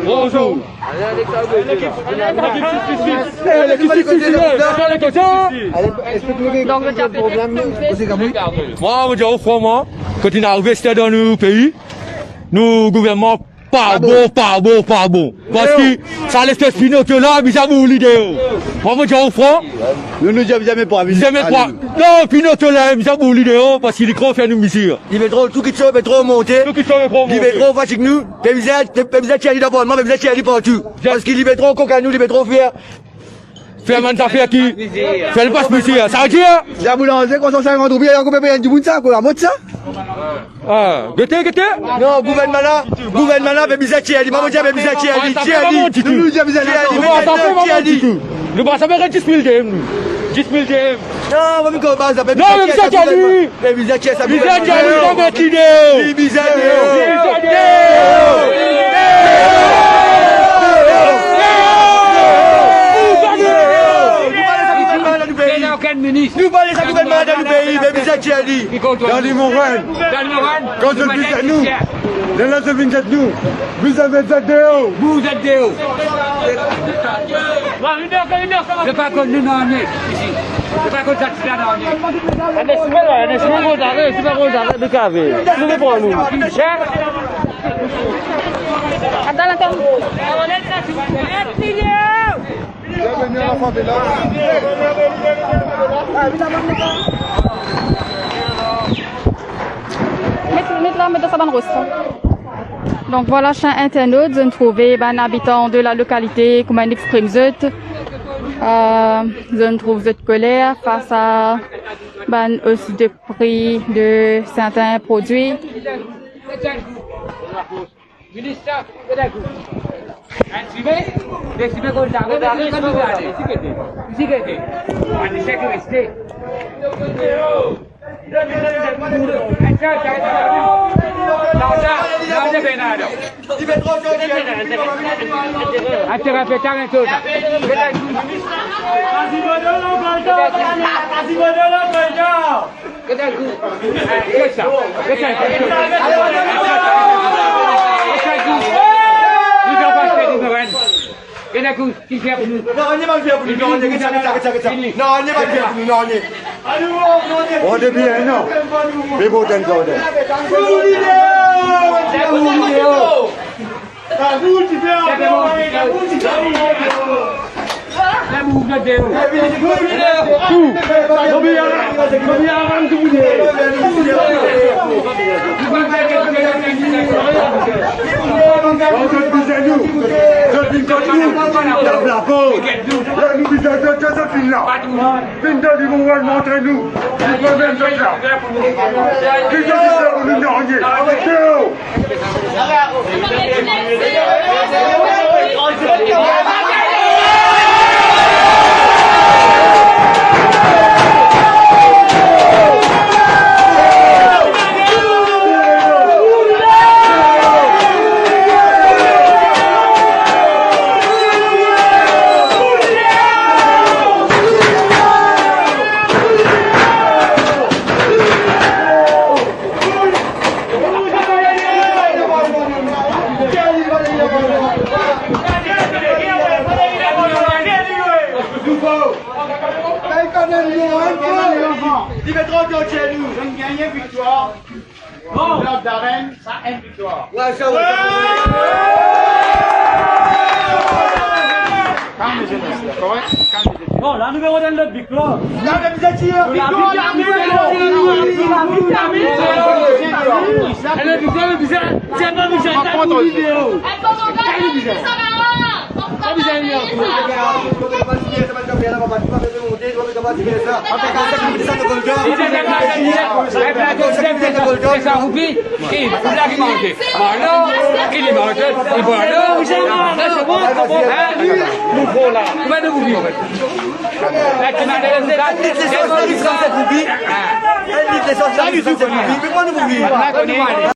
Bonjour. Moi, je dis franchement, quand il est arrivé, c'était dans le pays, nous, gouvernement, pas bon. Parce que ça laisse espiner que là, mais jamais l'idée. Moi, je dis au front. Nous ne jamais pas. Jamais pas. Non, Pinot là, mais jamais l'idée, parce qu'il est grand fait nous misir. Il met trop, tout qui sont, trop monté. Il met trop fâché que nous. Pémisat, qui a dit d'abord, pémisat, qui a dit partout. Parce qu'il met trop coca nous, il met trop fier. Faire man affaire qui fait le passe monsieur ça veut dire la boulanger quand on 50 roupies on coupe du bout ça quoi monte ça gete non gouvernement pémisat qui a dit maman dit pémisat qui a dit nous nous pas savoir 10 000 DM 10 000 DM non on va me commencer ça non pémisat qui a dit pémisat qui a ça pémisat qui a dit on met l'idée pémisat nous parlons de gouvernement dans le pays, mais qui a dit dans les Moraines, quand je vis à nous, les là je viens à nous, vous avez ZDO. Vous êtes Déo. C'est pas comme nous n'en est ici. C'est pas comme ça que là n'en est. c'est pas gros d'arrêt de cavé. Nous les prenons nous. Donc voilà, chers internautes, je me trouvais un habitant de la localité, comme un exprime zut. Je me trouve de colère face à une hausse de prix de certains produits. Ministre, Desime con la guerra de On est bien, non? Mais bon, t'es encore là. Bon, la numéro d'un le big là.